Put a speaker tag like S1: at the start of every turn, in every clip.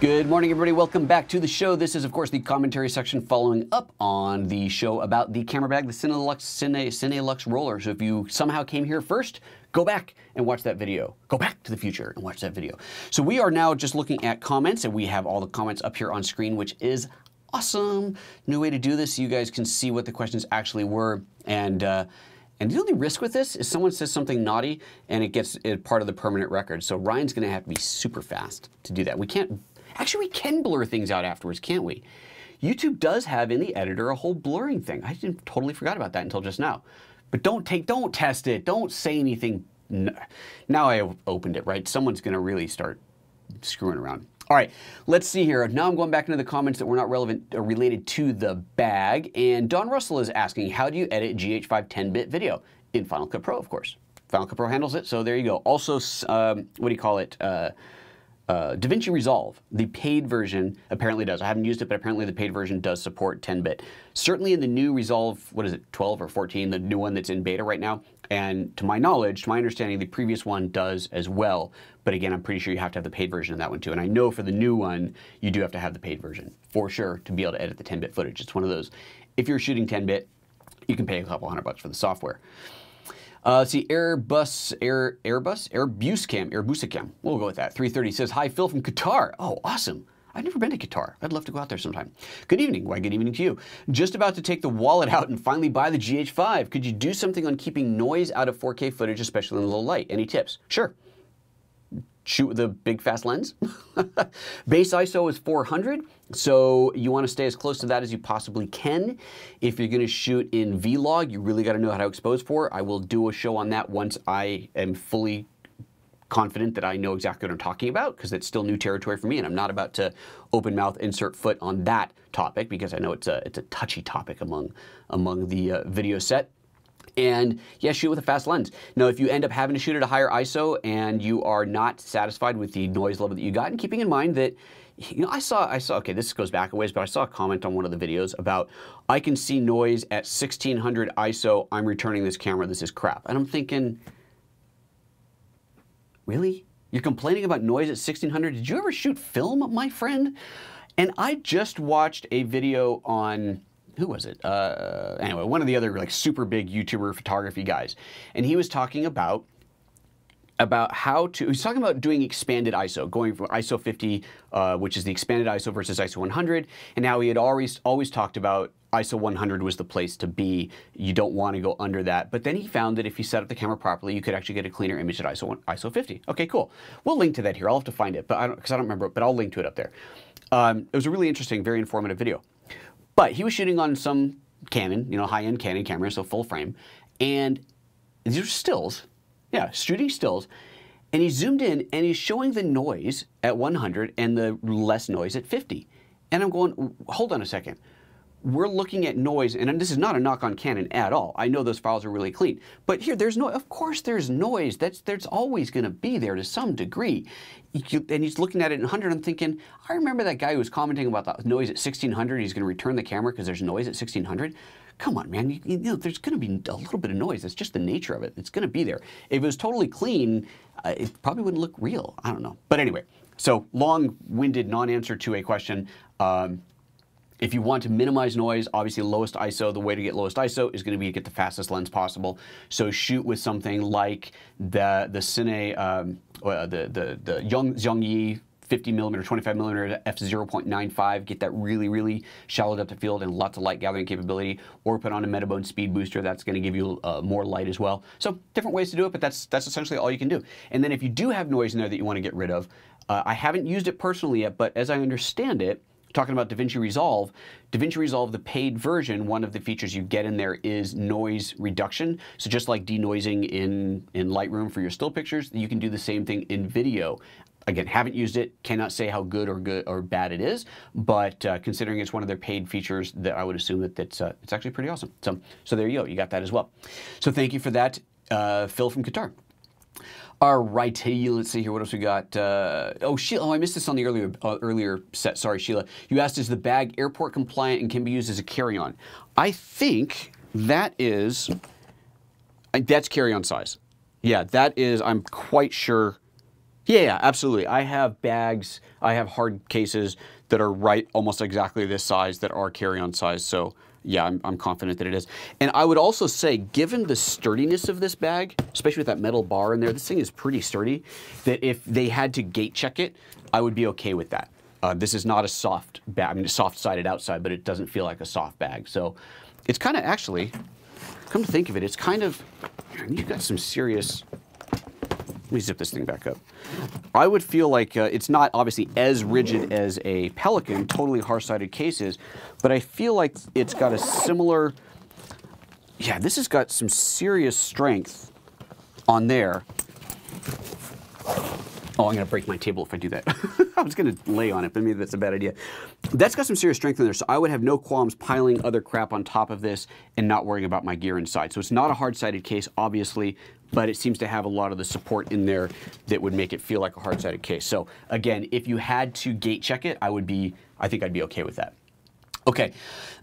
S1: Good morning, everybody. Welcome back to the show. This is, of course, the commentary section following up on the show about the camera bag, the Cinelux Roller. So if you somehow came here first, go back and watch that video. Go back to the future and watch that video. So we are now just looking at comments, and we have all the comments up here on screen, which is awesome. New way to do this so you guys can see what the questions actually were. And the only risk with this is someone says something naughty and it gets part of the permanent record. So Ryan's going to have to be super fast to do that. We can't. Actually, we can blur things out afterwards, can't we? YouTube does have in the editor a whole blurring thing. I totally forgot about that until just now. But don't test it. Don't say anything. Now I opened it, right? Someone's going to really start screwing around. All right, let's see here. Now I'm going back into the comments that were not relevant or related to the bag. And Don Russell is asking, how do you edit GH5 10-bit video? In Final Cut Pro, of course. Final Cut Pro handles it, so there you go. Also, what do you call it? DaVinci Resolve, the paid version, apparently does. I haven't used it, but apparently the paid version does support 10-bit. Certainly in the new Resolve, what is it, 12 or 14, the new one that's in beta right now. And to my knowledge, to my understanding, the previous one does as well. But again, I'm pretty sure you have to have the paid version of that one too. And I know for the new one, you do have to have the paid version for sure to be able to edit the 10-bit footage. It's one of those. If you're shooting 10-bit, you can pay a couple $100 for the software. Let's see, Airbusicam. We'll go with that. 330 says, hi, Phil from Qatar. Oh, awesome. I've never been to Qatar. I'd love to go out there sometime. Good evening. Why, good evening to you. Just about to take the wallet out and finally buy the GH5. Could you do something on keeping noise out of 4K footage, especially in low light? Any tips? Sure. Shoot with a big fast lens. Base ISO is 400, so you want to stay as close to that as you possibly can. If you're going to shoot in Vlog, you really got to know how to expose for. I will do a show on that once I am fully confident that I know exactly what I'm talking about, because it's still new territory for me, and I'm not about to open mouth insert foot on that topic because I know it's a touchy topic among the video set. And yeah, shoot with a fast lens. Now, if you end up having to shoot at a higher ISO and you are not satisfied with the noise level that you got, and keeping in mind that, you know, I saw, okay, this goes back a ways, but I saw a comment on one of the videos about, I can see noise at 1600 ISO, I'm returning this camera, this is crap. And I'm thinking, really? You're complaining about noise at 1600? Did you ever shoot film, my friend? And I just watched a video on, who was it? Anyway, one of the other like super big YouTuber photography guys. And he was talking about how to, he's talking about doing expanded ISO, going from ISO 50, which is the expanded ISO versus ISO 100. And how he had always talked about ISO 100 was the place to be. You don't want to go under that. But then he found that if you set up the camera properly, you could actually get a cleaner image at ISO 50. Okay, cool. We'll link to that here. I'll have to find it, but because I don't remember it, but I'll link to it up there. It was a really interesting, very informative video. But he was shooting on some Canon, you know, high-end Canon camera, so full frame. And these are stills. Yeah, shooting stills. And he zoomed in and he's showing the noise at 100 and the less noise at 50. And I'm going, hold on a second. We're looking at noise, and this is not a knock on Canon at all. I know those files are really clean. But here, there's no, of course there's noise. There's always going to be there to some degree. And he's looking at it in 100 and thinking, I remember that guy who was commenting about the noise at 1600. He's going to return the camera because there's noise at 1600. Come on, man. You know, there's going to be a little bit of noise. That's just the nature of it. It's going to be there. If it was totally clean, it probably wouldn't look real. I don't know. But anyway, so long-winded non-answer to a question. If you want to minimize noise, obviously lowest ISO, the way to get lowest ISO is going to be to get the fastest lens possible. So shoot with something like the Cinna, the Zhongyi 50mm, 25mm f/0.95, get that really, really shallow depth of field and lots of light gathering capability, or put on a Metabone speed booster. That's going to give you more light as well. So different ways to do it, but that's essentially all you can do. And then if you do have noise in there that you want to get rid of, I haven't used it personally yet, but as I understand it, talking about DaVinci Resolve, the paid version, one of the features you get in there is noise reduction. So just like denoising in Lightroom for your still pictures, you can do the same thing in video. Again, haven't used it, cannot say how good or bad it is, but considering it's one of their paid features, that I would assume that it's actually pretty awesome. So there you go, you got that as well. So thank you for that, Phil from Qatar. All right, hey, let's see here. What else we got? Oh, Sheila. Oh, I missed this on the earlier set. Sorry, Sheila. You asked, is the bag airport compliant and can be used as a carry-on? I think that's carry-on size. Yeah, that is. I'm quite sure Yeah, absolutely. I have bags, I have hard cases that are right almost exactly this size that are carry-on size. So yeah, I'm confident that it is. And I would also say, given the sturdiness of this bag, especially with that metal bar in there, this thing is pretty sturdy, that if they had to gate check it, I would be okay with that. This is not a soft bag. I mean, it's soft-sided outside, but it doesn't feel like a soft bag. So it's kind of actually, come to think of it, it's kind of, you've got some serious, let me zip this thing back up. I would feel like it's not obviously as rigid as a Pelican, totally harsh-sided cases, but I feel like it's got a similar, yeah, this has got some serious strength on there. Oh, I'm going to break my table if I do that. I was going to lay on it, but maybe that's a bad idea. That's got some serious strength in there, so I would have no qualms piling other crap on top of this and not worrying about my gear inside. So it's not a hard-sided case, obviously, but it seems to have a lot of the support in there that would make it feel like a hard-sided case. So again, if you had to gate check it, I think I'd be okay with that. Okay,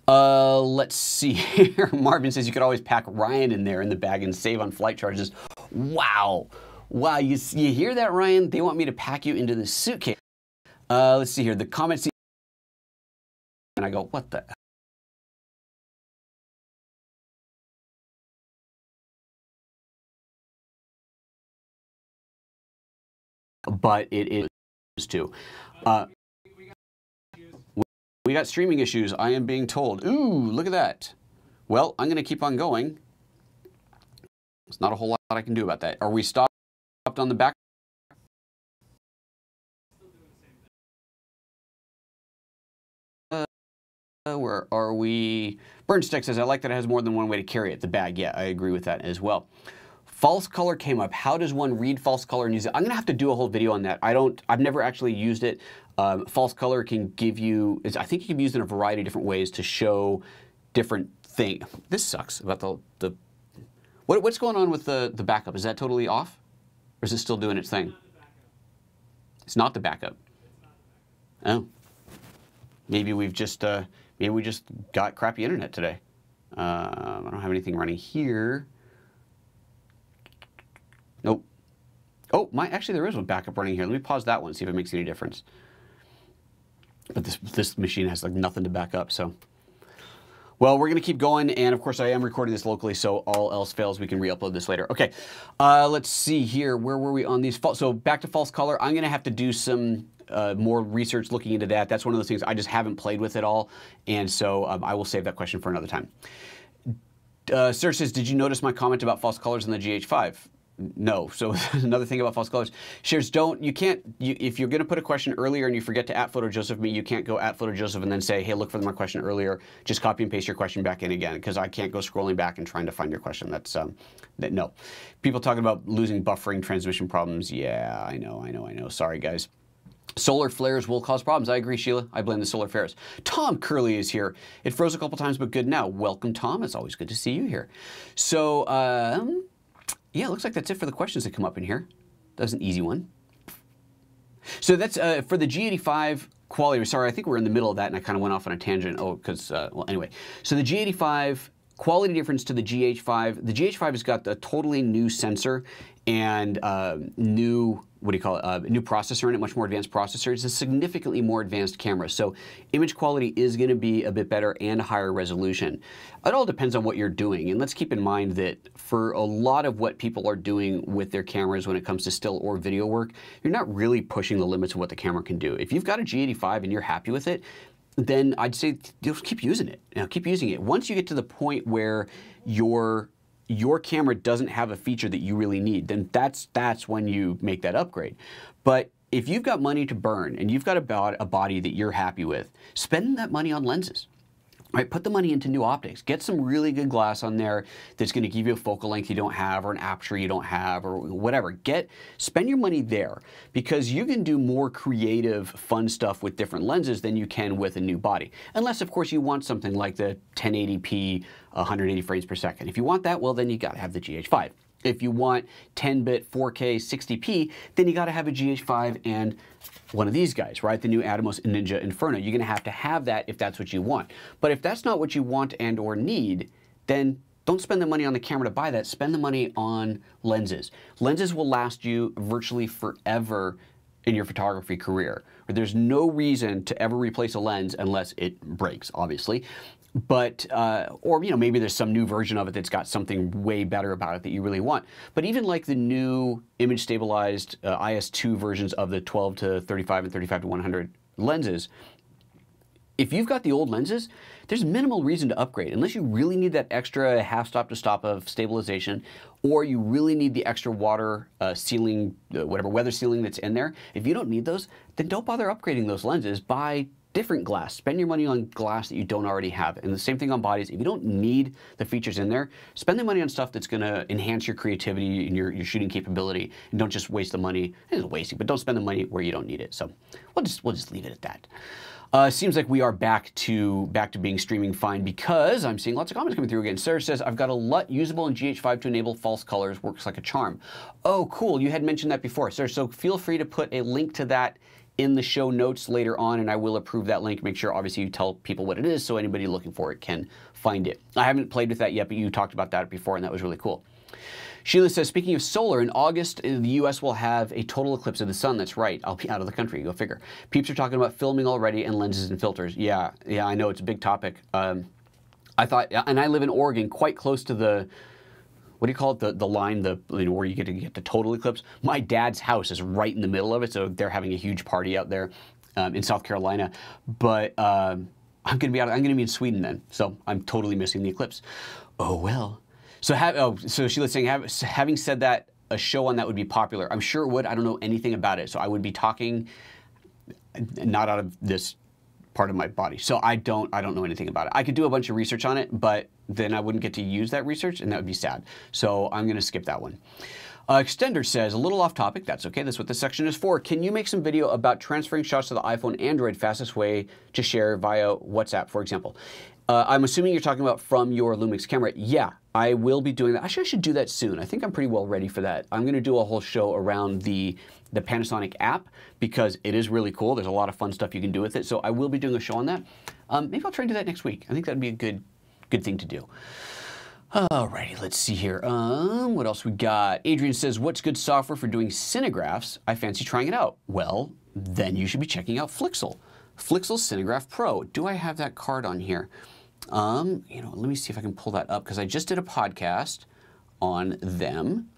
S1: let's see here. Marvin says you could always pack Ryan in there in the bag and save on flight charges. Wow. Wow, you hear that, Ryan? They want me to pack you into this suitcase. Let's see here. The comments, and I go, what the? But it is too. We got streaming issues, I am being told. Ooh, look at that. Well, I'm going to keep on going. There's not a whole lot I can do about that. Are we stopped on the back? Where are we? Burnstick says, I like that it has more than one way to carry it. The bag, yeah, I agree with that as well. False color came up. How does one read false color and use it? I'm gonna have to do a whole video on that. I've never actually used it. False color can give you, I think it can be used in a variety of different ways to show different things. This sucks about what's going on with the backup? Is that totally off? Or is it still doing its thing? It's not the backup. Oh. Maybe we just got crappy internet today. I don't have anything running here. Nope. Oh, actually there is a backup running here. Let me pause that one, see if it makes any difference. But this machine has like nothing to back up, so. Well, we're going to keep going, and of course I am recording this locally, so all else fails, we can re-upload this later. Okay, let's see here. Where were we on these? So back to false color. I'm going to have to do some more research looking into that. That's one of those things I just haven't played with at all, and so I will save that question for another time. Serge says, did you notice my comment about false colors in the GH5? No. So another thing about false colors. Shares, if you're going to put a question earlier and you forget to @PhotoJoseph me, you can't go @PhotoJoseph and then say, hey, look for my question earlier. Just copy and paste your question back in again, because I can't go scrolling back and trying to find your question. That's, no. People talking about losing buffering, transmission problems. Yeah, I know. Sorry, guys. Solar flares will cause problems. I agree, Sheila. I blame the solar flares. Tom Curley is here. It froze a couple times, but good now. Welcome, Tom. It's always good to see you here. So, yeah, it looks like that's it for the questions that come up in here. That was an easy one. So that's for the G85 quality. Sorry, I think we're in the middle of that, and I kind of went off on a tangent. Oh, because, well, anyway. So the G85 quality difference to the GH5. The GH5 has got a totally new sensor and new, what do you call it, new processor in it, much more advanced processor. It's a significantly more advanced camera. So image quality is going to be a bit better and higher resolution. It all depends on what you're doing. And let's keep in mind that for a lot of what people are doing with their cameras when it comes to still or video work, you're not really pushing the limits of what the camera can do. If you've got a G85 and you're happy with it, then I'd say just keep using it. Keep using it. Once you get to the point where your camera doesn't have a feature that you really need, then that's when you make that upgrade. But if you've got money to burn and you've got a body that you're happy with, spend that money on lenses. Right, put the money into new optics. Get some really good glass on there that's going to give you a focal length you don't have, or an aperture you don't have, or whatever. Spend your money there, because you can do more creative, fun stuff with different lenses than you can with a new body. Unless, of course, you want something like the 1080p, 180 frames per second. If you want that, well, then you got to have the GH5. If you want 10-bit 4K 60p, then you got to have a GH5 and one of these guys, right? The new Atomos Ninja Inferno. You're going to have that if that's what you want. But if that's not what you want and or need, then don't spend the money on the camera to buy that. Spend the money on lenses. Lenses will last you virtually forever in your photography career. There's no reason to ever replace a lens unless it breaks, obviously. But, or, you know, maybe there's some new version of it that's got something way better about it that you really want. But even like the new image stabilized IS2 versions of the 12 to 35 and 35 to 100 lenses, if you've got the old lenses, there's minimal reason to upgrade unless you really need that extra half stop to stop of stabilization, or you really need the extra water sealing, whatever weather sealing that's in there. If you don't need those, then don't bother upgrading those lenses. Buy different glass. Spend your money on glass that you don't already have. And the same thing on bodies. If you don't need the features in there, spend the money on stuff that's going to enhance your creativity and your shooting capability. And don't just waste the money. It isn't wasting, but don't spend the money where you don't need it. So we'll just leave it at that. Seems like we are back to being streaming fine because I'm seeing lots of comments coming through again. Sarah says, I've got a LUT usable in GH5 to enable false colors. Works like a charm. Oh, cool. You had mentioned that before, Sarah. So feel free to put a link to that in the show notes later on, and I will approve that link. Make sure, obviously, you tell people what it is so anybody looking for it can find it. I haven't played with that yet, but you talked about that before, and that was really cool. Sheila says, speaking of solar, in August, the U.S. will have a total eclipse of the sun. That's right. I'll be out of the country. Go figure. Peeps are talking about filming already and lenses and filters. Yeah, I know. It's a big topic. I thought, and I live in Oregon, quite close to the, what do you call it, the line, where you get to get the total eclipse. My dad's house is right in the middle of it, so they're having a huge party out there in South Carolina. But I'm going to be in Sweden then, so I'm totally missing the eclipse. Oh, well. So Sheila's saying, having said that, a show on that would be popular. I'm sure it would. I don't know anything about it. So I would be talking not out of this part of my body. So I don't know anything about it. I could do a bunch of research on it, but then I wouldn't get to use that research, and that would be sad. So I'm going to skip that one. Extender says, a little off topic. That's okay. That's what this section is for. Can you make some video about transferring shots to the iPhone, Android, fastest way to share via WhatsApp, for example? I'm assuming you're talking about from your Lumix camera. Yeah, I will be doing that. Actually, I should do that soon. I think I'm pretty well ready for that. I'm going to do a whole show around the Panasonic app because it is really cool. There's a lot of fun stuff you can do with it. So I will be doing a show on that. Maybe I'll try and do that next week. I think that'd be a good thing to do. Alrighty, let's see here. What else we got? Adrian says, what's good software for doing Cinegraphs? I fancy trying it out. Well, then you should be checking out Flixel. Flixel Cinegraph Pro. Do I have that card on here? Let me see if I can pull that up because I just did a podcast on them.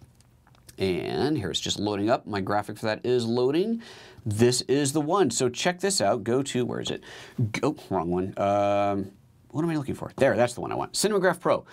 S1: And here it's just loading up. My graphic for that is loading. This is the one. So check this out. Go to, where is it? Oh, wrong one. What am I looking for? There, that's the one I want. Cinemagraph Pro.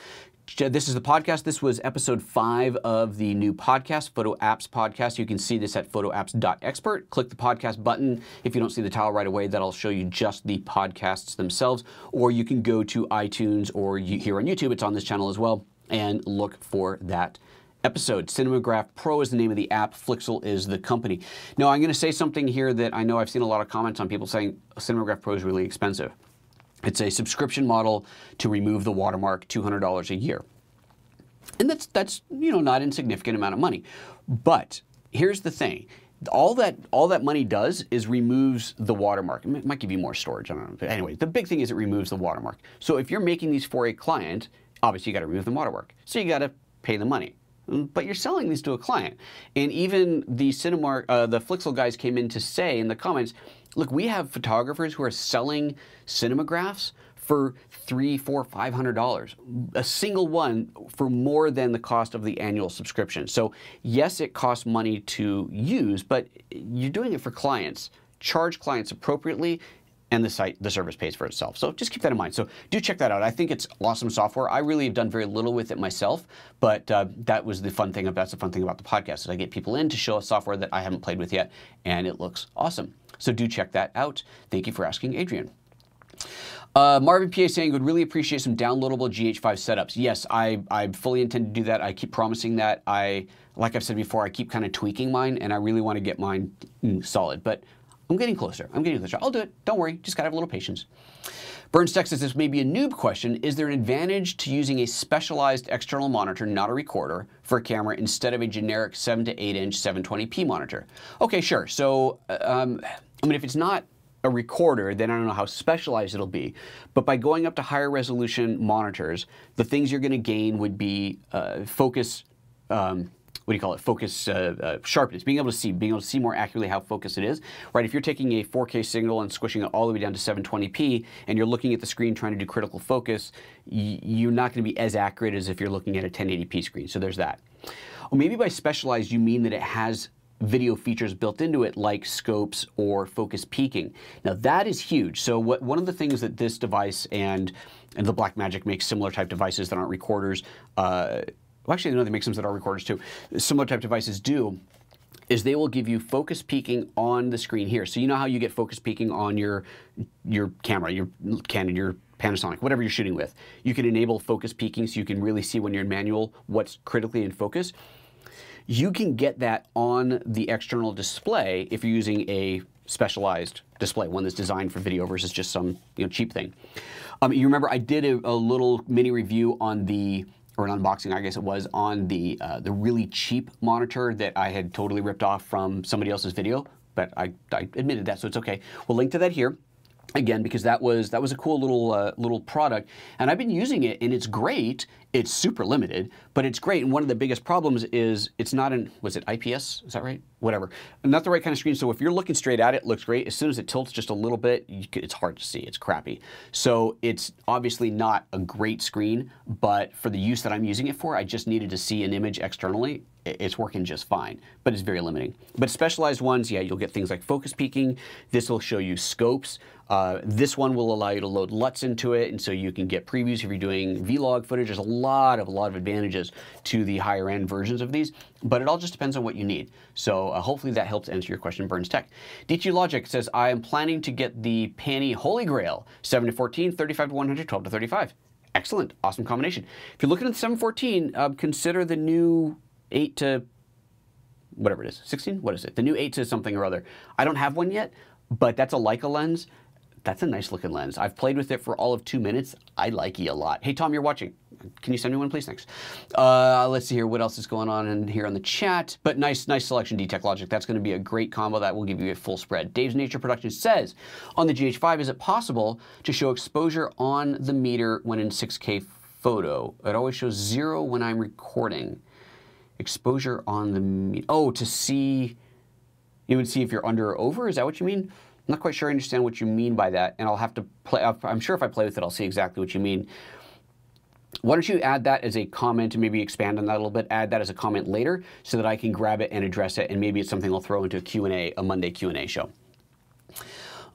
S1: This is the podcast. This was episode 5 of the new podcast, Photo Apps podcast. You can see this at photoapps.expert. Click the podcast button. If you don't see the tile right away, that'll show you just the podcasts themselves. Or you can go to iTunes or here on YouTube. It's on this channel as well. And look for that episode. Cinemagraph Pro is the name of the app. Flixel is the company. Now, I'm going to say something here that I know I've seen a lot of comments on people saying Cinemagraph Pro is really expensive. It's a subscription model to remove the watermark, $200 a year. And that's not insignificant amount of money. But here's the thing. All that money does is removes the watermark. It might give you more storage, I don't know. But anyway, the big thing is it removes the watermark. So if you're making these for a client, obviously you got to remove the watermark. So you got to pay the money. But you're selling these to a client. And even the Flixel guys came in to say in the comments, look, we have photographers who are selling cinemagraphs for $300, $400, $500. A single one for more than the cost of the annual subscription. So yes, it costs money to use, but you're doing it for clients. Charge clients appropriately, and the service pays for itself. So just keep that in mind. So do check that out. I think it's awesome software. I really have done very little with it myself, but that was the fun thing. That's the fun thing about the podcast is I get people in to show us software that I haven't played with yet, and it looks awesome. So do check that out. Thank you for asking, Adrian. Marvin P.A. saying, would really appreciate some downloadable GH5 setups. Yes, I fully intend to do that. I keep promising that. Like I've said before, I keep kind of tweaking mine, and I really want to get mine solid. But I'm getting closer. I'll do it. Don't worry. Just got to have a little patience. Burns Tech says, this may be a noob question. Is there an advantage to using a specialized external monitor, not a recorder, for a camera instead of a generic 7 to 8 inch 720p monitor? Okay, sure. So, if it's not a recorder, then I don't know how specialized it'll be. But by going up to higher resolution monitors, the things you're going to gain would be focus, what do you call it? Focus sharpness, being able to see more accurately how focused it is, right? If you're taking a 4K signal and squishing it all the way down to 720p, and you're looking at the screen trying to do critical focus, you're not going to be as accurate as if you're looking at a 1080p screen. So there's that. Or maybe by specialized, you mean that it has video features built into it like scopes or focus peaking. Now that is huge. So one of the things that this device and the Blackmagic makes similar type devices that aren't recorders, well actually no, they make some that are recorders too, similar type devices do, is they will give you focus peaking on the screen here. So you know how you get focus peaking on your camera, your Canon, your Panasonic, whatever you're shooting with. You can enable focus peaking so you can really see when you're in manual what's critically in focus. You can get that on the external display if you're using a specialized display, one that's designed for video versus just some cheap thing. You remember I did a little mini review on the, or an unboxing I guess it was, on the really cheap monitor that I had totally ripped off from somebody else's video, but I admitted that, so it's okay. We'll link to that here. Again, because that was a cool little product, and I've been using it, and it's great. It's super limited, but it's great. And one of the biggest problems is it's not an, was it IPS? Is that right? Whatever. Not the right kind of screen. So if you're looking straight at it, it looks great. As soon as it tilts just a little bit, it's hard to see. It's crappy. So it's obviously not a great screen, but for the use that I'm using it for, I just needed to see an image externally. It's working just fine, but it's very limiting. But specialized ones, yeah, you'll get things like focus peaking. This will show you scopes. This one will allow you to load LUTs into it, and so you can get previews if you're doing vlog footage. There's a lot of advantages to the higher end versions of these, but it all just depends on what you need. So hopefully that helps answer your question, Burns Tech. DT Logic says, I am planning to get the Panny Holy Grail, 7 to 14, 35 to 100, 12 to 35. Excellent, awesome combination. If you're looking at the 714, consider the new 8 to, whatever it is, 16? What is it? The new 8 to something or other. I don't have one yet, but that's a Leica lens. That's a nice looking lens. I've played with it for all of 2 minutes. I like it a lot. Hey, Tom, you're watching. Can you send me one, please? Thanks. Let's see here. What else is going on in here on the chat? But nice selection, D-Tech Logic. That's going to be a great combo. That will give you a full spread. Dave's Nature Productions says, on the GH5, is it possible to show exposure on the meter when in 6K photo? It always shows 0 when I'm recording. Exposure on the meter. Oh, to see, you would see if you're under or over? Is that what you mean? I'm not quite sure I understand what you mean by that, and I'll have to play. I'm sure if I play with it, I'll see exactly what you mean. Why don't you add that as a comment and maybe expand on that a little bit? Add that as a comment later so that I can grab it and address it, and maybe it's something I'll throw into a Q&A, a Monday Q&A show.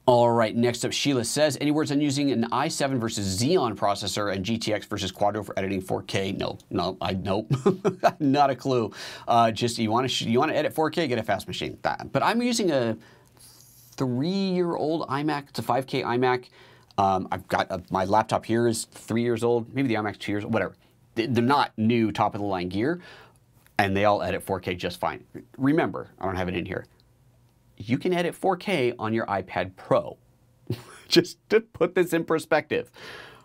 S1: All right, next up, Sheila says, any words on using an i7 versus Xeon processor and GTX versus Quadro for editing 4K? No, nope, not a clue. Just you want to edit 4K, get a fast machine. But I'm using a 3-year-old iMac. It's a 5K iMac. I've got my laptop here is 3 years old. Maybe the iMac's 2 years old, whatever. They're not new top-of-the-line gear, and they all edit 4K just fine. Remember, I don't have it in here. You can edit 4K on your iPad Pro. Just to put this in perspective.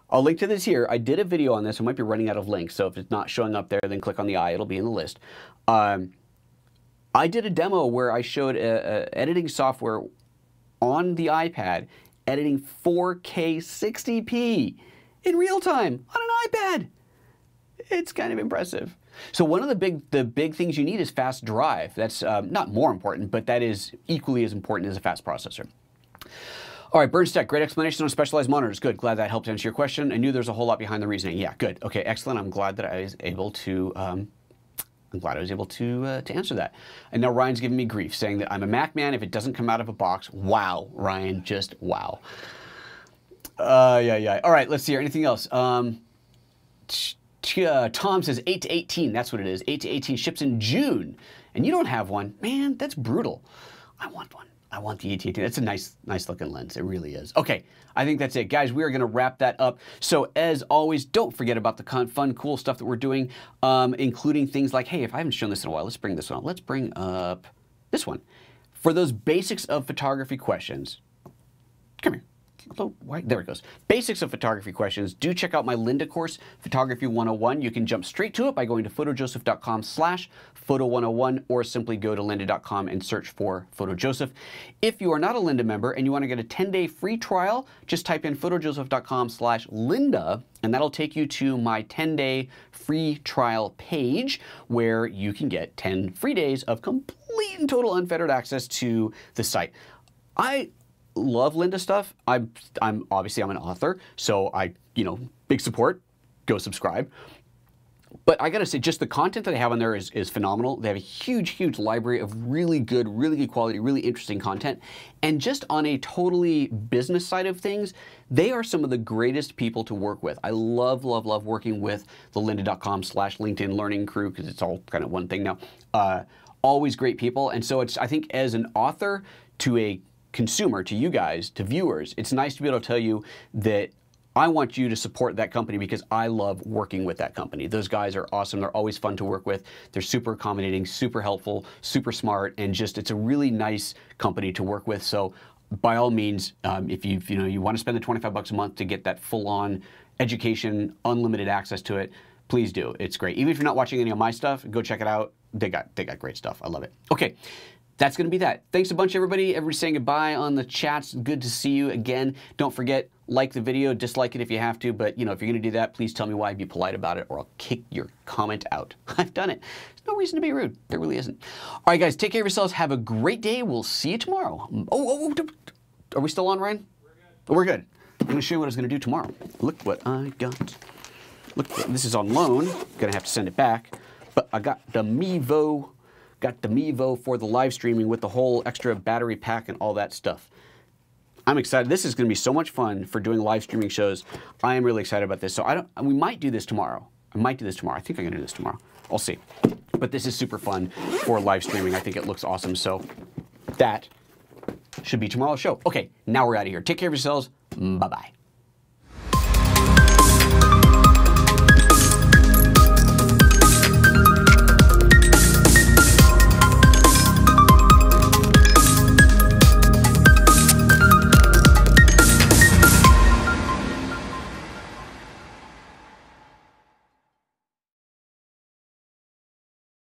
S1: I'll link to this here. I did a video on this. I might be running out of links, so if it's not showing up there, then click on the I. It'll be in the list. I did a demo where I showed editing software on the iPad, editing 4K 60p in real time on an iPad. It's kind of impressive. So one of the big things you need is fast drive. That's not more important, but that is equally as important as a fast processor. All right, Burns Tech, great explanation on specialized monitors. Good, glad that helped answer your question. I knew there's a whole lot behind the reasoning. Yeah, good. Okay, excellent. I'm glad that I was able to. To answer that. And now Ryan's giving me grief, saying that I'm a Mac man if it doesn't come out of a box. Wow, Ryan, just wow. Yeah. All right, let's see here. Anything else? Tom says 8 to 18. That's what it is. 8 to 18 ships in June, and you don't have one. Man, that's brutal. I want one. I want the 8 to 18. That's a nice looking lens. It really is. Okay, I think that's it. Guys, we are going to wrap that up. So as always, don't forget about the fun, cool stuff that we're doing, including things like, hey, if I haven't shown this in a while, let's bring this one up. Let's bring up this one. For those basics of photography questions, come here. There it goes. Basics of photography questions. Do check out my Linda course, Photography 101. You can jump straight to it by going to photojoseph.com/photo101 or simply go to lynda.com and search for PhotoJoseph. If you are not a Linda member and you want to get a 10-day free trial, just type in photojoseph.com/Linda and that'll take you to my 10-day free trial page where you can get 10 free days of complete and total unfettered access to the site. I love Linda stuff. I'm obviously an author, so big support. Go subscribe. But I gotta say, just the content that they have on there is phenomenal. They have a huge library of really good quality, really interesting content. And just on a totally business side of things, they are some of the greatest people to work with. I love working with the lynda.com/LinkedIn learning crew because it's all kind of one thing now. Always great people. And so I think as an author to a consumer, to you guys, to viewers, it's nice to be able to tell you that I want you to support that company because I love working with that company. Those guys are awesome. They're always fun to work with. They're super accommodating, super helpful, super smart, and just it's a really nice company to work with. So by all means, if you want to spend the $25 a month to get that full-on education, unlimited access to it, please do. It's great. Even if you're not watching any of my stuff, go check it out. They got great stuff. I love it. Okay. That's going to be that. Thanks a bunch, everybody. Everybody's saying goodbye on the chats. Good to see you again. Don't forget, like the video, dislike it if you have to, but if you're going to do that, please tell me why. Be polite about it, or I'll kick your comment out. I've done it. There's no reason to be rude. There really isn't. All right, guys, take care of yourselves. Have a great day. We'll see you tomorrow. Are we still on, Ryan? We're good. I'm going to show you what I was going to do tomorrow. Look what I got. Look, this is on loan. Going to have to send it back, but I got the Mevo. Got the Mevo for the live streaming with the whole extra battery pack and all that stuff. I'm excited. This is going to be so much fun for doing live streaming shows. I am really excited about this. So we might do this tomorrow. I might do this tomorrow. I think I'm going to do this tomorrow. I'll see. But this is super fun for live streaming. I think it looks awesome. So that should be tomorrow's show. Okay, now we're out of here. Take care of yourselves. Bye-bye.